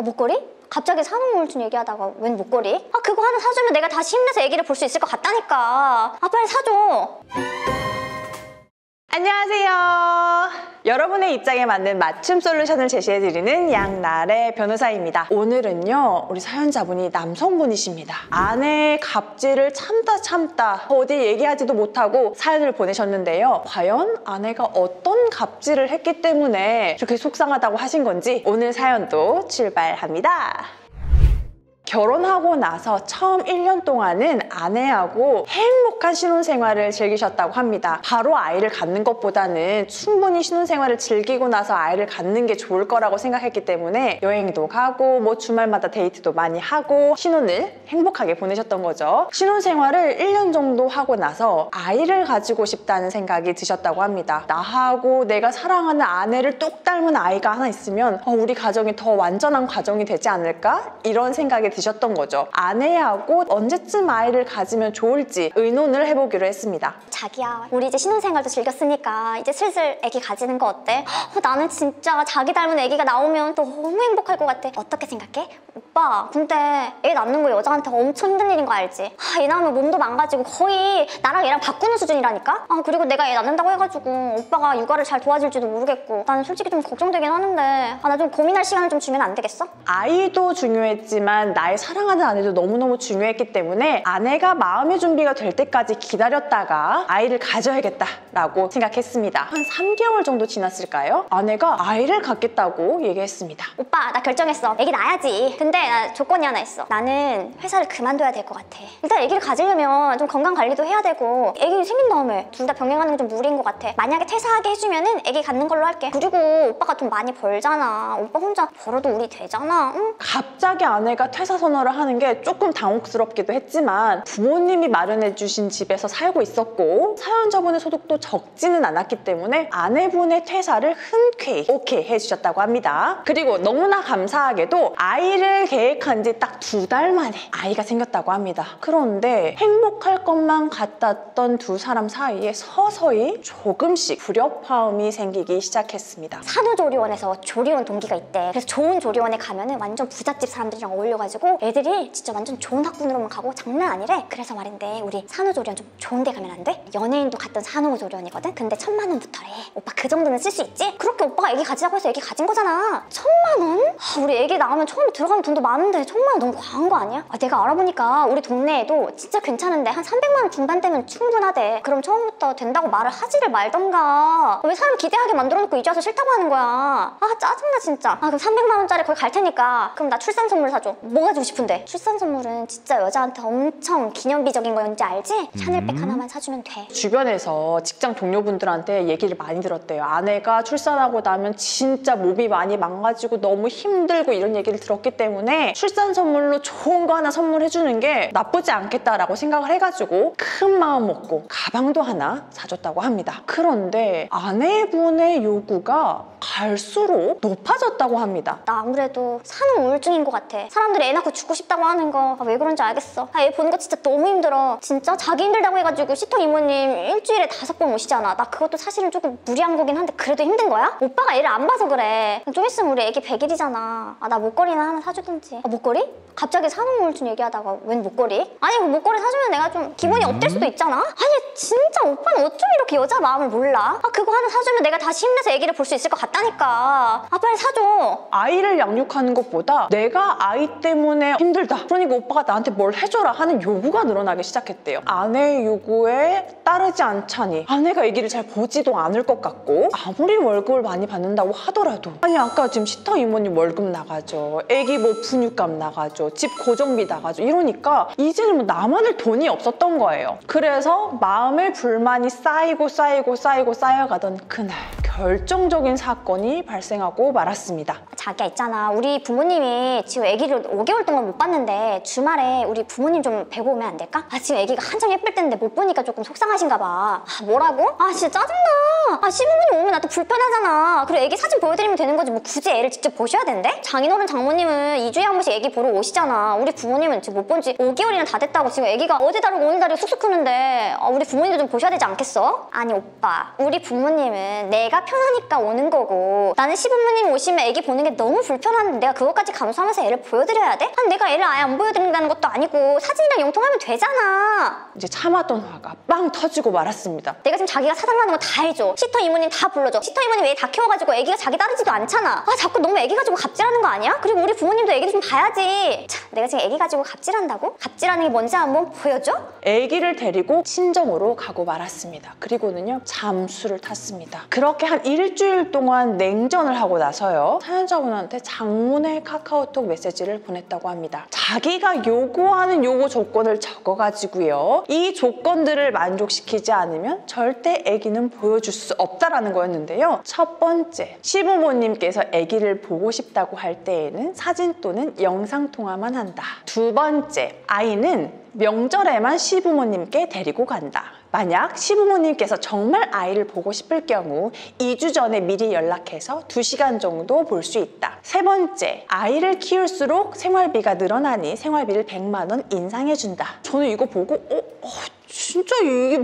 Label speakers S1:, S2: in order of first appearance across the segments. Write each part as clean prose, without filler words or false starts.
S1: 목걸이? 갑자기 산후우울증 얘기하다가 웬 목걸이? 그거 하나 사주면 내가 다시 힘내서 애기를 볼 수 있을 것 같다니까. 빨리 사줘.
S2: 안녕하세요. 여러분의 입장에 맞는 맞춤 솔루션을 제시해드리는 양나래 변호사입니다. 오늘은요, 우리 사연자분이 남성분이십니다. 아내의 갑질을 참다 어디 얘기하지도 못하고 사연을 보내셨는데요. 과연 아내가 어떤 갑질을 했기 때문에 이렇게 속상하다고 하신 건지 오늘 사연도 출발합니다. 결혼하고 나서 처음 1년 동안은 아내하고 행복한 신혼생활을 즐기셨다고 합니다. 바로 아이를 갖는 것보다는 충분히 신혼생활을 즐기고 나서 아이를 갖는 게 좋을 거라고 생각했기 때문에 여행도 가고 뭐 주말마다 데이트도 많이 하고 신혼을 행복하게 보내셨던 거죠. 신혼생활을 1년 정도 하고 나서 아이를 가지고 싶다는 생각이 드셨다고 합니다. 나하고 내가 사랑하는 아내를 똑 닮은 아이가 하나 있으면 우리 가정이 더 완전한 가정이 되지 않을까? 이런 생각이 드셨던 거죠. 아내하고 언제쯤 아이를 가지면 좋을지 의논을 해보기로 했습니다.
S1: 자기야, 우리 이제 신혼생활도 즐겼으니까 이제 슬슬 애기 가지는 거 어때? 나는 진짜 자기 닮은 애기가 나오면 너무 행복할 것 같아. 어떻게 생각해? 오빠, 근데 애 낳는 거 여자한테 엄청 힘든 일인 거 알지? 애 낳으면 몸도 망가지고 거의 나랑 얘랑 바꾸는 수준이라니까? 그리고 내가 애 낳는다고 해가지고 오빠가 육아를 잘 도와줄지도 모르겠고 나는 솔직히 좀 걱정되긴 하는데 나 좀 고민할 시간을 좀 주면 안 되겠어?
S2: 아이도 중요했지만 나의 사랑하는 아내도 너무너무 중요했기 때문에 아내가 마음의 준비가 될 때까지 기다렸다가 아이를 가져야겠다라고 생각했습니다. 한 3개월 정도 지났을까요? 아내가 아이를 갖겠다고 얘기했습니다.
S1: 오빠, 나 결정했어. 애기 낳아야지. 근데 나 조건이 하나 있어. 나는 회사를 그만둬야 될 것 같아. 일단 애기를 가지려면 좀 건강관리도 해야 되고 애기 생긴 다음에 둘 다 병행하는 게 좀 무리인 것 같아. 만약에 퇴사하게 해주면은 애기 갖는 걸로 할게. 그리고 오빠가 돈 많이 벌잖아. 오빠 혼자 벌어도 우리 되잖아. 응?
S2: 갑자기 아내가 퇴사 선언을 하는 게 조금 당혹스럽기도 했지만 부모님이 마련해주신 집에서 살고 있었고 사연자분의 소득도 적지는 않았기 때문에 아내분의 퇴사를 흔쾌히 오케이 해주셨다고 합니다. 그리고 너무나 감사하게도 아이를 계획한 지 딱 2달 만에 아이가 생겼다고 합니다. 그런데 행복할 것만 같았던 두 사람 사이에 서서히 조금씩 불협화음이 생기기 시작했습니다.
S1: 산후조리원에서 조리원 동기가 있대. 그래서 좋은 조리원에 가면은 완전 부잣집 사람들이랑 어울려가지고 애들이 진짜 완전 좋은 학군으로만 가고 장난 아니래. 그래서 말인데 우리 산후조리원 좀 좋은 데 가면 안 돼? 연예인도 갔던 산후조리원이거든? 근데 1000만 원부터래. 오빠 그 정도는 쓸 수 있지? 그렇게 오빠가 애기 가지자고 해서 애기 가진 거잖아. 1000만 원? 우리 애기 낳으면 처음에 들어가는 돈도 많은데 1000만 원 너무 과한 거 아니야? 내가 알아보니까 우리 동네에도 진짜 괜찮은데 한 300만 원 중반대면 충분하대. 그럼 처음부터 된다고 말을 하지를 말던가. 왜 사람 기대하게 만들어놓고 이제 와서 싫다고 하는 거야? 짜증나 진짜. 그럼 300만 원짜리 거기 갈 테니까 그럼 나 출산 선물 사줘. 뭐 가지고 싶은데? 출산 선물은 진짜 여자한테 엄청 기념비적인 거였는지 알지? 샤넬백 하나만 사주면 돼.
S2: 주변에서 직장 동료분들한테 얘기를 많이 들었대요. 아내가 출산하고 나면 진짜 몸이 많이 망가지고 너무 힘들고 이런 얘기를 들었기 때문에 출산 선물로 좋은 거 하나 선물해주는 게 나쁘지 않겠다라고 생각을 해가지고 큰 마음 먹고 가방도 하나 사줬다고 합니다. 그런데 아내분의 요구가 갈수록 높아졌다고 합니다.
S1: 나 아무래도 산후우울증인 것 같아. 사람들이 애 낳고 죽고 싶다고 하는 거 왜 그런지 알겠어. 애 보는 거 진짜 너무 힘들어. 진짜 자기 힘들다고 해가지고 시터 이모님 일주일에 5번 오시잖아. 나 그것도 사실은 조금 무리한 거긴 한데 그래도 힘든 거야? 오빠가 애를 안 봐서 그래. 좀 있으면 우리 애기 100일이잖아. 나 목걸이나 하나 사주든지. 목걸이? 갑자기 산후우울증 얘기하다가 웬 목걸이? 아니 그 목걸이 사주면 내가 좀 기분이 업될 수도 있잖아? 아니 진짜 오빠는 어쩜 이렇게 여자 마음을 몰라? 그거 하나 사주면 내가 다시 힘내서 애기를 볼 수 있을 것 같다니까. 빨리 사줘.
S2: 아이를 양육하는 것보다 내가 아이 때문에 힘들다. 그러니까 오빠가 나한테 뭘 해줘라 하는 요구가 늘어나기 시작했대요. 아내의 요구에 따르지 않자니 아내가 애기를 잘 보지도 않을 것 같고 아무리 월급을 많이 받는다고 하더라도 아니 아까 지금 시터 이모님 월급 나가죠. 애기 뭐 분유값 나가죠. 집 고정비 나가죠. 이러니까 이제는 뭐 나만을 돈이 없었던 거예요. 그래서 마음의 불만이 쌓여가던 그날 결정적인 사건이 발생하고 말았습니다.
S1: 자기야 있잖아. 우리 부모님이 지금 아기를 5개월 3개월 동안 못 봤는데 주말에 우리 부모님 좀 뵈고 오면 안 될까? 아 지금 애기가 한참 예쁠 때인데 못 보니까 조금 속상하신가 봐. 아 뭐라고? 아 진짜 짜증나. 아 시부모님 오면 나도 불편하잖아. 그리고 애기 사진 보여드리면 되는 거지 뭐 굳이 애를 직접 보셔야 된대? 장인어른 장모님은 2주에 한 번씩 애기 보러 오시잖아. 우리 부모님은 지금 못 본 지 5개월이나 다 됐다고. 지금 애기가 어디 다르고 오늘 다르고 쑥쑥 크는데 우리 부모님도 좀 보셔야 되지 않겠어? 아니 오빠, 우리 부모님은 내가 편하니까 오는 거고 나는 시부모님 오시면 애기 보는 게 너무 불편한데 내가 그것까지 감수하면서 애를 보여드려야 돼? 아니 내가 애를 아예 안 보여드린다는 것도 아니고 사진이랑 영통하면 되잖아.
S2: 이제 참았던 화가 빵 터지고 말았습니다.
S1: 내가 지금 자기가 사달라는 거 다 해줘. 시터 이모님 다 불러줘. 시터 이모님 애 다 키워가지고 애기가 자기 따르지도 않잖아. 아 자꾸 너무 애기 가지고 갑질하는 거 아니야? 그리고 우리 부모님도 애기 좀 봐야지. 참, 내가 지금 애기 가지고 갑질한다고? 갑질하는 게 뭔지 한번 보여줘?
S2: 애기를 데리고 친정으로 가고 말았습니다. 그리고는요 잠수를 탔습니다. 그렇게 한 일주일 동안 냉전을 하고 나서요 사연자분한테 장문의 카카오톡 메시지를 보냈다고 합니다. 자기가 요구하는 요구 조건을 적어가지고요 이 조건들을 만족시키지 않으면 절대 애기는 보여줄 수 없다라는 거였는데요. 첫 번째, 시부모님께서 애기를 보고 싶다고 할 때에는 사진 또는 영상 통화만 한다. 두 번째, 아이는 명절에만 시부모님께 데리고 간다. 만약 시부모님께서 정말 아이를 보고 싶을 경우 2주 전에 미리 연락해서 2시간 정도 볼 수 있다. 세 번째, 아이를 키울수록 생활비가 늘어나니 생활비를 100만 원 인상해준다. 저는 이거 보고 진짜 이게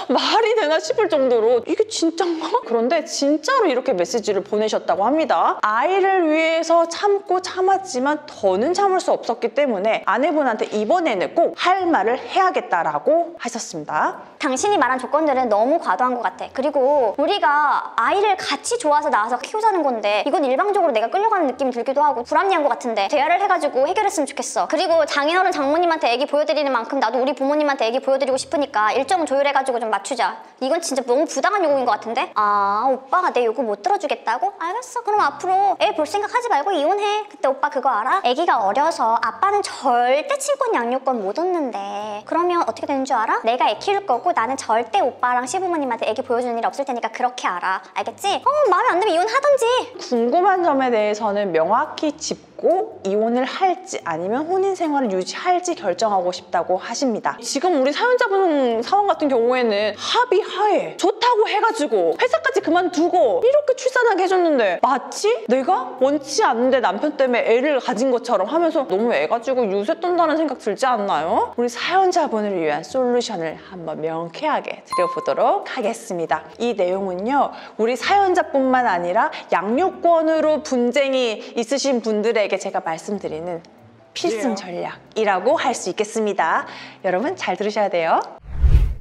S2: 말이 되나 싶을 정도로 이게 진짠가? 그런데 진짜로 이렇게 메시지를 보내셨다고 합니다. 아이를 위해서 참고 참았지만 더는 참을 수 없었기 때문에 아내분한테 이번에는 꼭 할 말을 해야겠다라고 하셨습니다.
S1: 당신이 말한 조건들은 너무 과도한 것 같아. 그리고 우리가 아이를 같이 좋아서 낳아서 키우자는 건데 이건 일방적으로 내가 끌려가는 느낌이 들기도 하고 불합리한 것 같은데 대화를 해가지고 해결했으면 좋겠어. 그리고 장인어른 장모님한테 애기 보여드리는 만큼 나도 우리 부모님한테 애기 보여드리고 싶으니까 일정은 조율해가지고 좀 맞추자. 이건 진짜 너무 부당한 요구인 것 같은데? 아 오빠가 내 요구 못 들어주겠다고? 알겠어. 그럼 앞으로 애 볼 생각 하지 말고 이혼해. 그때 오빠 그거 알아? 애기가 어려서 아빠는 절대 친권 양육권 못 얻는데 그러면 어떻게 되는 줄 알아? 내가 애 키울 거고 나는 절대 오빠랑 시부모님한테 애기 보여주는 일 없을 테니까 그렇게 알아. 알겠지? 마음에 안 들면 이혼하던지.
S2: 궁금한 점에 대해서는 명확히 짚고 이혼을 할지 아니면 혼인 생활을 유지할지 결정하고 싶다고 하십니다. 지금 우리 사연자분 상황 같은 경우에는 합의하에 좋다고 해가지고 회사까지 그만두고 이렇게 출산하게 해줬는데 마치 내가 원치 않는데 남편 때문에 애를 가진 것처럼 하면서 너무 애 가지고 유세 떤다는 생각 들지 않나요? 우리 사연자분을 위한 솔루션을 한번 명쾌하게 드려보도록 하겠습니다. 이 내용은요 우리 사연자뿐만 아니라 양육권으로 분쟁이 있으신 분들에게 제가 말씀드리는 필승 전략이라고 할 수 있겠습니다. 여러분 잘 들으셔야 돼요.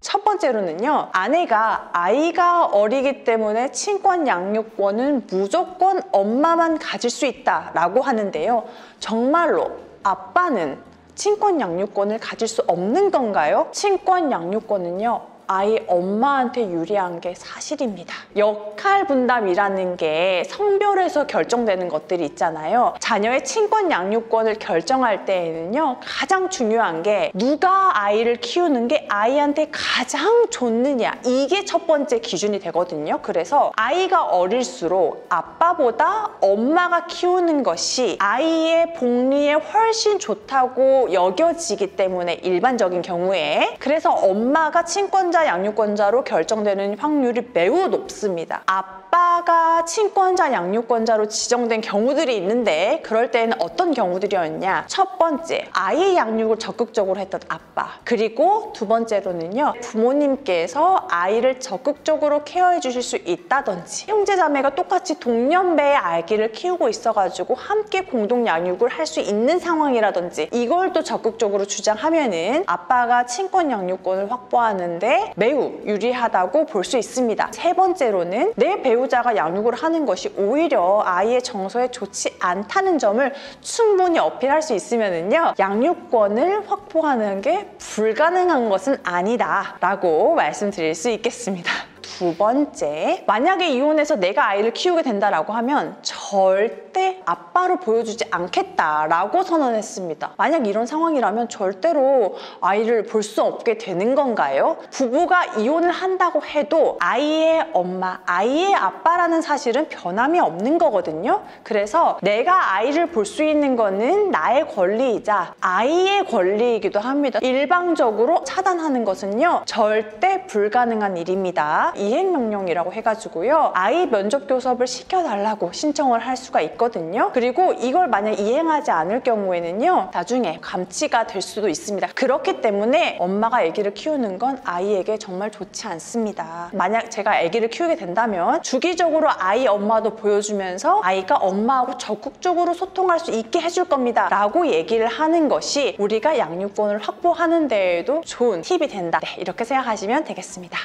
S2: 첫 번째로는요 아이가 어리기 때문에 친권 양육권은 무조건 엄마만 가질 수 있다라고 하는데요. 정말로 아빠는 친권 양육권을 가질 수 없는 건가요? 친권 양육권은요 아이 엄마한테 유리한 게 사실입니다. 역할 분담이라는 게 성별에서 결정되는 것들이 있잖아요. 자녀의 친권 양육권을 결정할 때에는요 가장 중요한 게 누가 아이를 키우는 게 아이한테 가장 좋느냐, 이게 첫 번째 기준이 되거든요. 그래서 아이가 어릴수록 아빠보다 엄마가 키우는 것이 아이의 복리에 훨씬 좋다고 여겨지기 때문에 일반적인 경우에 그래서 엄마가 친권자 양육권자로 결정되는 확률이 매우 높습니다. 아빠가 친권자 양육권자로 지정된 경우들이 있는데 그럴 때는 어떤 경우들이었냐? 첫 번째, 아이 양육을 적극적으로 했던 아빠. 그리고 두 번째로는요 부모님께서 아이를 적극적으로 케어해 주실 수 있다든지 형제자매가 똑같이 동년배의 아기를 키우고 있어가지고 함께 공동 양육을 할 수 있는 상황이라든지 이걸 또 적극적으로 주장하면은 아빠가 친권 양육권을 확보하는데 매우 유리하다고 볼 수 있습니다. 세 번째로는 내 배우자가 양육을 하는 것이 오히려 아이의 정서에 좋지 않다는 점을 충분히 어필할 수 있으면은요 양육권을 확보하는 게 불가능한 것은 아니다 라고 말씀드릴 수 있겠습니다. 두 번째, 만약에 이혼해서 내가 아이를 키우게 된다라고 하면 절대 아빠를 보여주지 않겠다라고 선언했습니다. 만약 이런 상황이라면 절대로 아이를 볼 수 없게 되는 건가요? 부부가 이혼을 한다고 해도 아이의 엄마, 아이의 아빠라는 사실은 변함이 없는 거거든요. 그래서 내가 아이를 볼 수 있는 거는 나의 권리이자 아이의 권리이기도 합니다. 일방적으로 차단하는 것은요, 절대 불가능한 일입니다. 이행명령이라고 해가지고요, 아이 면접 교섭을 시켜달라고 신청을 할 수가 있거든요. 그리고 이걸 만약 이행하지 않을 경우에는요, 나중에 감치가 될 수도 있습니다. 그렇기 때문에 엄마가 아기를 키우는 건 아이에게 정말 좋지 않습니다. 만약 제가 아기를 키우게 된다면 주기적으로 아이 엄마도 보여주면서 아이가 엄마하고 적극적으로 소통할 수 있게 해줄 겁니다 라고 얘기를 하는 것이 우리가 양육권을 확보하는 데에도 좋은 팁이 된다. 네, 이렇게 생각하시면 되겠습니다.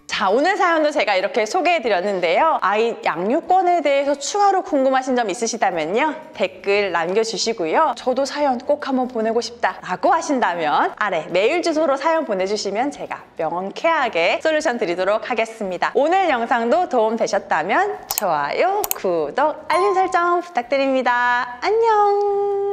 S2: 자, 오늘 사연도 제가 이렇게 소개해드렸는데요. 아이 양육권에 대해서 추가로 궁금하신 점 있으시다면요, 댓글 남겨주시고요. 저도 사연 꼭 한번 보내고 싶다라고 하신다면 아래 메일 주소로 사연 보내주시면 제가 명쾌하게 솔루션 드리도록 하겠습니다. 오늘 영상도 도움 되셨다면 좋아요, 구독, 알림 설정 부탁드립니다. 안녕!